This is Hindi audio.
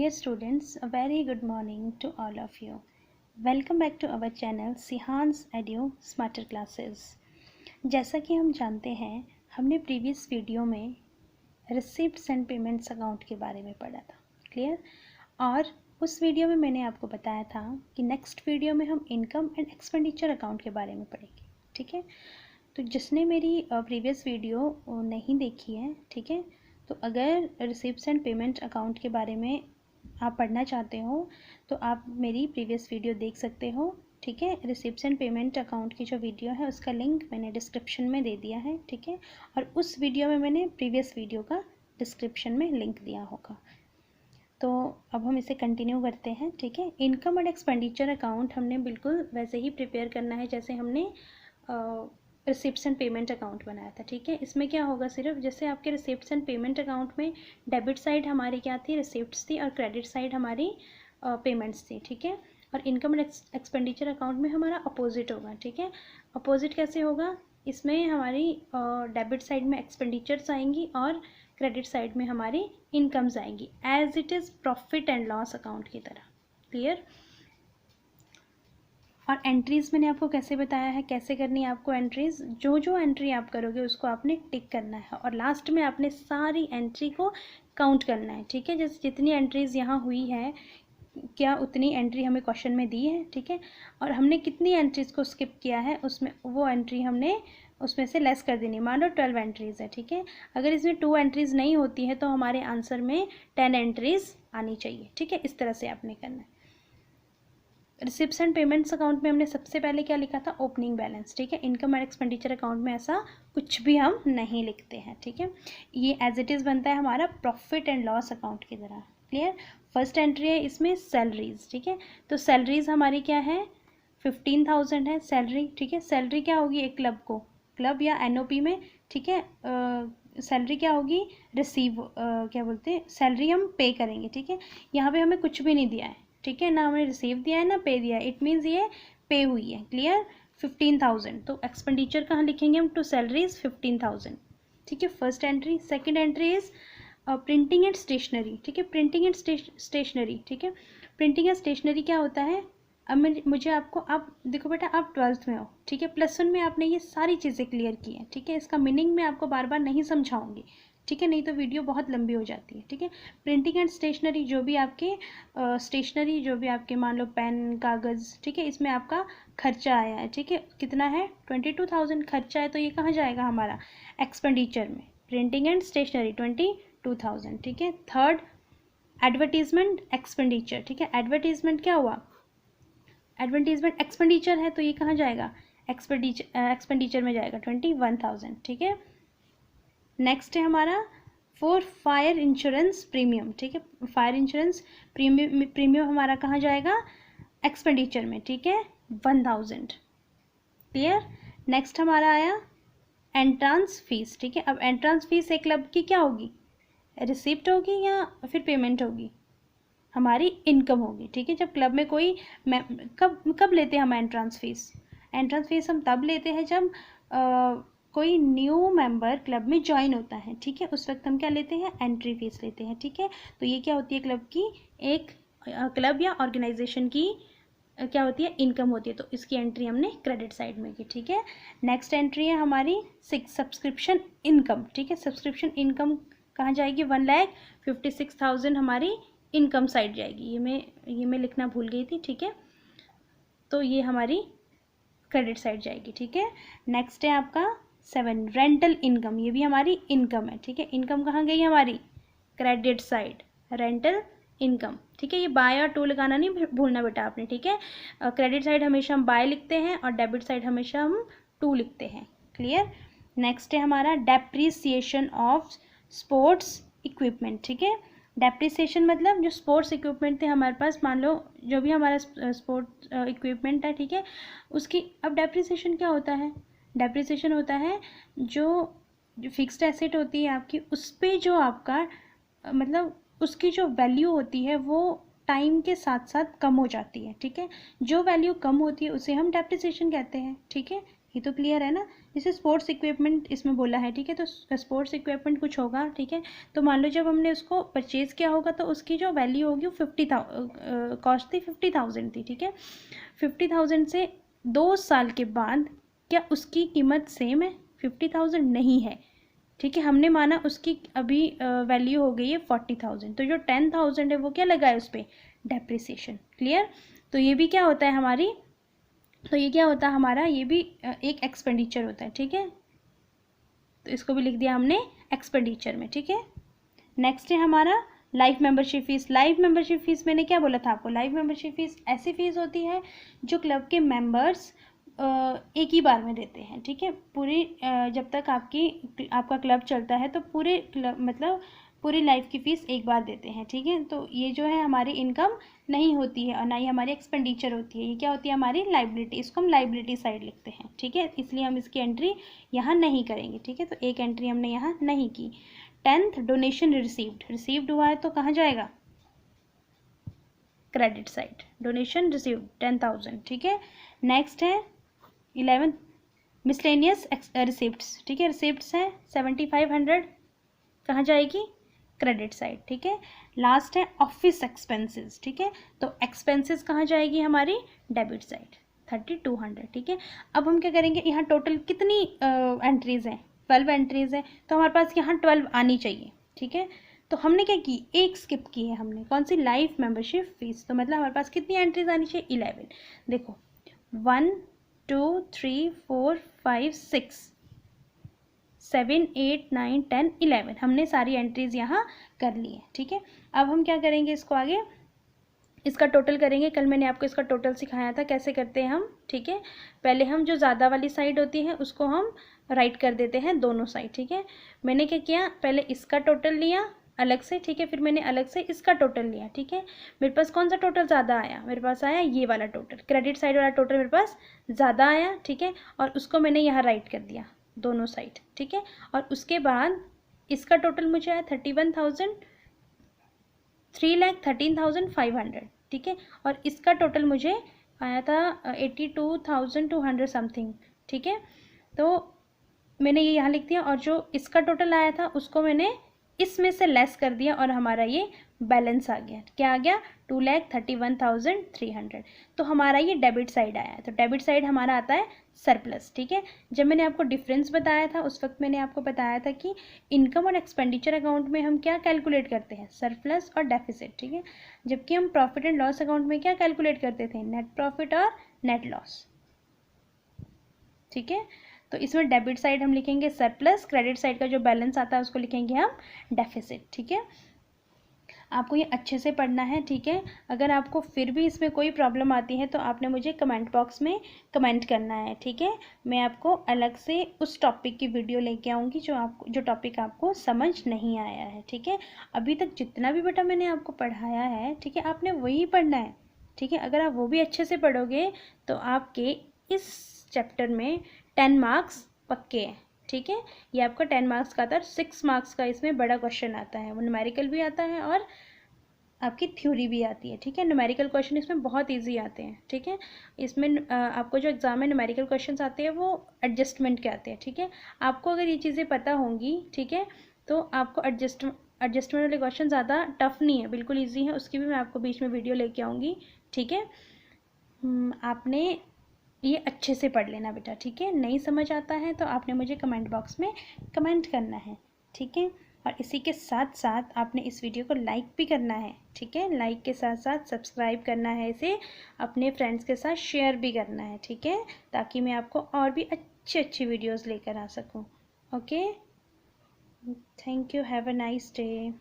Dear students, a very good morning to all of you. Welcome back to our channel Sihan's Edu Smarter Classes. जैसा कि हम जानते हैं, हमने प्रीवियस वीडियो में रिसिप्ट्स एंड पेमेंट्स अकाउंट के बारे में पढ़ा था, क्लियर। और उस वीडियो में मैंने आपको बताया था कि नेक्स्ट वीडियो में हम इनकम एंड एक्सपेंडिचर अकाउंट के बारे में पढ़ेंगे, ठीक है। तो जिसने मेरी प्रीवियस वीडियो नहीं देखी है, ठीक है, तो अगर रिसिप्ट्स एंड पेमेंट अकाउंट के बारे में आप पढ़ना चाहते हो तो आप मेरी प्रीवियस वीडियो देख सकते हो, ठीक है। रिसिप्ट्स एंड पेमेंट अकाउंट की जो वीडियो है उसका लिंक मैंने डिस्क्रिप्शन में दे दिया है, ठीक है। और उस वीडियो में मैंने प्रीवियस वीडियो का डिस्क्रिप्शन में लिंक दिया होगा। तो अब हम इसे कंटिन्यू करते हैं, ठीक है। इनकम एंड एक्सपेंडिचर अकाउंट हमने बिल्कुल वैसे ही प्रिपेयर करना है जैसे हमने रिसिप्ट्स एंड पेमेंट अकाउंट बनाया था, ठीक है। इसमें क्या होगा, सिर्फ जैसे आपके रिसिप्ट्स एंड पेमेंट अकाउंट में डेबिट साइड हमारी क्या थी, रिसिप्ट्स थी, और क्रेडिट साइड हमारी पेमेंट्स थी, ठीक है। और इनकम एंड एक्सपेंडिचर अकाउंट में हमारा अपोजिट होगा, ठीक है। अपोजिट कैसे होगा, इसमें हमारी डेबिट साइड में एक्सपेंडिचर्स आएंगी और क्रेडिट साइड में हमारी इनकम्स आएंगी, as it is profit and loss account की तरह, क्लियर। और एंट्रीज़ मैंने आपको कैसे बताया है, कैसे करनी है आपको एंट्रीज़। जो जो एंट्री आप करोगे उसको आपने टिक करना है और लास्ट में आपने सारी एंट्री को काउंट करना है, ठीक है। जैसे जितनी एंट्रीज़ यहाँ हुई है, क्या उतनी एंट्री हमें क्वेश्चन में दी है, ठीक है। और हमने कितनी एंट्रीज़ को स्किप किया है, उसमें वो एंट्री हमने उसमें से लेस कर देनी। मान लो 12 एंट्रीज़ है, ठीक है। अगर इसमें 2 एंट्रीज़ नहीं होती है तो हमारे आंसर में 10 एंट्रीज़ आनी चाहिए, ठीक है। इस तरह से आपने करना है। रिसिप्ट्स एंड पेमेंट्स अकाउंट में हमने सबसे पहले क्या लिखा था, ओपनिंग बैलेंस, ठीक है। इनकम एंड एक्सपेंडिचर अकाउंट में ऐसा कुछ भी हम नहीं लिखते हैं, ठीक है। ये एज इट इज़ बनता है हमारा प्रॉफिट एंड लॉस अकाउंट की तरह, क्लियर। फर्स्ट एंट्री है इसमें सैलरीज, ठीक है। तो सैलरीज हमारी क्या है, 15,000 है सैलरी, ठीक है। सैलरी क्या होगी एक क्लब को, क्लब या एनओपी में, ठीक है। सैलरी क्या होगी, रिसीव क्या बोलते हैं, सैलरी हम पे करेंगे, ठीक है। यहाँ पे हमें कुछ भी नहीं दिया है, ठीक है, ना हमने रिसीव दिया है ना पे दिया है, इट मीन्स ये पे हुई है, क्लियर। 15,000, तो एक्सपेंडिचर कहाँ लिखेंगे हम, टू सैलरीज 15,000, ठीक है। First entry. Second entry is printing and stationery, ठीक है। प्रिंटिंग एंड स्टेशनरी, ठीक है। प्रिंटिंग एंड स्टेशनरी क्या होता है, अब मुझे आपको, आप देखो बेटा आप 12th में हो, ठीक है। +1 में आपने ये सारी चीज़ें क्लियर की हैं, ठीक है। इसका मीनिंग मैं आपको बार बार नहीं समझाऊंगी, ठीक है, नहीं तो वीडियो बहुत लंबी हो जाती है, ठीक है। प्रिंटिंग एंड स्टेशनरी, जो भी आपके स्टेशनरी, जो भी आपके मान लो पेन कागज़, ठीक है, इसमें आपका खर्चा आया है, ठीक है। कितना है, 22,000 खर्चा है, तो ये कहाँ जाएगा हमारा, एक्सपेंडिचर में। प्रिंटिंग एंड स्टेशनरी 22,000, ठीक है। थर्ड, एडवर्टीजमेंट एक्सपेंडिचर, ठीक है। एडवर्टीजमेंट क्या हुआ, एडवर्टीजमेंट एक्सपेंडिचर है, तो ये कहाँ जाएगा, एक्सपेंडिचर में जाएगा 21,000, ठीक है। नेक्स्ट है हमारा फॉर फायर इंश्योरेंस प्रीमियम, ठीक है। फायर इंश्योरेंस प्रीमियम हमारा कहाँ जाएगा, एक्सपेंडिचर में, ठीक है, 1,000, क्लियर। नेक्स्ट हमारा आया एंट्रांस फीस, ठीक है। अब एंट्रांस फीस एक क्लब की क्या होगी, रिसिप्ट होगी या फिर पेमेंट होगी, हमारी इनकम होगी, ठीक है। जब क्लब में कोई कब लेते हैं हम एंट्रांस फीस, एंट्रांस फीस हम तब लेते हैं जब कोई न्यू मेंबर क्लब में ज्वाइन होता है, ठीक है। उस वक्त हम क्या लेते हैं, एंट्री फीस लेते हैं, ठीक है। तो ये क्या होती है, क्लब की, एक क्लब या ऑर्गेनाइजेशन की क्या होती है, इनकम होती है, तो इसकी एंट्री हमने क्रेडिट साइड में की, ठीक है। नेक्स्ट एंट्री है हमारी 6 सब्सक्रिप्शन इनकम, ठीक है। सब्सक्रिप्शन इनकम कहाँ जाएगी, 1,56,000 हमारी इनकम साइड जाएगी। ये मैं लिखना भूल गई थी, ठीक है। तो ये हमारी क्रेडिट साइड जाएगी, ठीक है। नेक्स्ट है आपका 7 रेंटल इनकम, ये भी हमारी इनकम है, ठीक है। इनकम कहाँ गई हमारी, क्रेडिट साइड, रेंटल इनकम, ठीक है। ये बाय और टू लगाना नहीं भूलना बेटा आपने, ठीक है। क्रेडिट साइड हमेशा हम बाय लिखते हैं और डेबिट साइड हमेशा हम टू लिखते हैं, क्लियर। नेक्स्ट है हमारा डेप्रीसिएशन ऑफ स्पोर्ट्स इक्विपमेंट, ठीक है। डेप्रिसिएशन मतलब जो स्पोर्ट्स इक्विपमेंट थे हमारे पास, मान लो जो भी हमारा स्पोर्ट्स इक्विपमेंट है, ठीक है, उसकी, अब डेप्रिसिएशन क्या होता है, डेप्रिसिएशन होता है जो फिक्स्ड एसेट होती है आपकी, उस पर जो आपका मतलब उसकी जो वैल्यू होती है वो टाइम के साथ साथ कम हो जाती है, ठीक है। जो वैल्यू कम होती है उसे हम डेप्रिसिएशन कहते हैं, ठीक है। ये तो क्लियर है ना। जैसे स्पोर्ट्स इक्विपमेंट इसमें बोला है, ठीक है, तो स्पोर्ट्स इक्विपमेंट कुछ होगा, ठीक है। तो मान लो जब हमने उसको परचेज़ किया होगा तो उसकी जो वैल्यू होगी वो कॉस्ट थी 50,000 थी, ठीक है। 50,000 से 2 साल के बाद क्या उसकी कीमत सेम है? 50,000 नहीं है, ठीक है। हमने माना उसकी अभी वैल्यू हो गई है 40,000, तो जो 10,000 है वो क्या लगा है उस पर? डेप्रिसिएशन। क्लियर? तो ये भी क्या होता है हमारी, तो ये क्या होता है हमारा, ये भी एक एक्सपेंडिचर होता है, ठीक है। तो इसको भी लिख दिया हमने एक्सपेंडिचर में, ठीक है। नेक्स्ट है हमारा life membership fees. Life membership fees मैंने क्या बोला था आपको? लाइफ मेंबरशिप फीस ऐसी फीस होती है जो क्लब के मेंबर्स एक ही बार में देते हैं, ठीक है। पूरी जब तक आपका क्लब चलता है तो पूरे क्लब मतलब पूरी लाइफ की फ़ीस एक बार देते हैं, ठीक है। तो ये जो है हमारी इनकम नहीं होती है और ना ही हमारी एक्सपेंडिचर होती है, ये क्या होती है हमारी लाइबिलिटी। इसको हम लाइबिलिटी साइड लिखते हैं, ठीक है। इसलिए हम इसकी एंट्री यहाँ नहीं करेंगे, ठीक है। तो एक एंट्री हमने यहाँ नहीं की। 10th डोनेशन रिसीव्ड हुआ है तो कहाँ जाएगा? Credit side. डोनेशन रिसीव्ड 10,000, ठीक है। नेक्स्ट है 11th मिसलेनियस रिसिप्ट्स, ठीक है। रिसिप्ट्स हैं 7,500, कहाँ जाएगी? क्रेडिट साइड, ठीक है। लास्ट है ऑफिस एक्सपेंसेस, ठीक है। तो एक्सपेंसेस कहाँ जाएगी हमारी? डेबिट साइड 3,200, ठीक है। अब हम क्या करेंगे, यहाँ टोटल कितनी एंट्रीज हैं? 12 एंट्रीज हैं, तो हमारे पास यहाँ 12 आनी चाहिए, ठीक है। तो हमने क्या की? एक स्किप की है हमने, कौन सी? Life membership fees. तो मतलब हमारे पास कितनी एंट्रीज आनी चाहिए? 11। देखो 1 2 3 4 5 6 7 8 9 10 11 हमने सारी एंट्रीज यहाँ कर ली है, ठीक है। अब हम क्या करेंगे, इसको आगे इसका टोटल करेंगे। कल मैंने आपको इसका टोटल सिखाया था कैसे करते हैं हम, ठीक है। पहले हम जो ज़्यादा वाली साइड होती है उसको हम राइट कर देते हैं दोनों साइड, ठीक है। मैंने क्या किया, पहले इसका टोटल लिया अलग से, ठीक है, फिर मैंने अलग से इसका टोटल लिया, ठीक है। मेरे पास कौन सा टोटल ज़्यादा आया? मेरे पास आया ये वाला टोटल, क्रेडिट साइड वाला टोटल मेरे पास ज़्यादा आया, ठीक है। और उसको मैंने यहाँ राइट कर दिया दोनों साइड, ठीक है। और उसके बाद इसका टोटल मुझे आया 3,13,500, ठीक है। और इसका टोटल मुझे आया था 82,200 समथिंग, ठीक है। तो मैंने ये यहाँ लिख दिया और जो इसका टोटल आया था उसको मैंने इसमें से लेस कर दिया और हमारा ये बैलेंस आ गया। क्या आ गया? 2,31,300। तो हमारा ये डेबिट साइड आया है। तो डेबिट साइड हमारा आता है सरप्लस, ठीक है। जब मैंने आपको डिफरेंस बताया था उस वक्त मैंने आपको बताया था कि इनकम और एक्सपेंडिचर अकाउंट में हम क्या कैलकुलेट करते हैं? सरप्लस और डेफिसिट, ठीक है। जबकि हम प्रॉफिट एंड लॉस अकाउंट में क्या कैलकुलेट करते थे? नेट प्रॉफिट और नेट लॉस, ठीक है। तो इसमें डेबिट साइड हम लिखेंगे सरप्लस, क्रेडिट साइड का जो बैलेंस आता है उसको लिखेंगे हम डेफिसिट, ठीक है। आपको ये अच्छे से पढ़ना है, ठीक है। अगर आपको फिर भी इसमें कोई प्रॉब्लम आती है तो आपने मुझे कमेंट बॉक्स में कमेंट करना है, ठीक है। मैं आपको अलग से उस टॉपिक की वीडियो लेके आऊँगी जो टॉपिक आपको समझ नहीं आया है, ठीक है। अभी तक जितना भी बेटा मैंने आपको पढ़ाया है, ठीक है, आपने वही पढ़ना है, ठीक है। अगर आप वो भी अच्छे से पढ़ोगे तो आपके इस चैप्टर में 10 मार्क्स पक्के हैं, ठीक है। ये आपका 10 मार्क्स का आता है। 6 मार्क्स का इसमें बड़ा क्वेश्चन आता है, वो न्यूमेरिकल भी आता है और आपकी थ्योरी भी आती है, ठीक है। न्यूमेरिकल क्वेश्चन इसमें बहुत इजी आते हैं, ठीक है। इसमें आपको जो एग्जाम में न्यूमेरिकल क्वेश्चंस आते हैं वो एडजस्टमेंट के आते हैं, ठीक है। आपको अगर ये चीज़ें पता होंगी, ठीक है, तो आपको एडजस्टमेंट वाले क्वेश्चन ज़्यादा टफ नहीं है, बिल्कुल ईजी है। उसकी भी मैं आपको बीच में वीडियो लेके आऊँगी, ठीक है। आपने ये अच्छे से पढ़ लेना बेटा, ठीक है। नहीं समझ आता है तो आपने मुझे कमेंट बॉक्स में कमेंट करना है, ठीक है। और इसी के साथ साथ आपने इस वीडियो को लाइक भी करना है, ठीक है। लाइक के साथ साथ सब्सक्राइब करना है, इसे अपने फ्रेंड्स के साथ शेयर भी करना है, ठीक है, ताकि मैं आपको और भी अच्छी अच्छी वीडियोज़ लेकर आ सकूँ। Okay, thank you, have a nice day.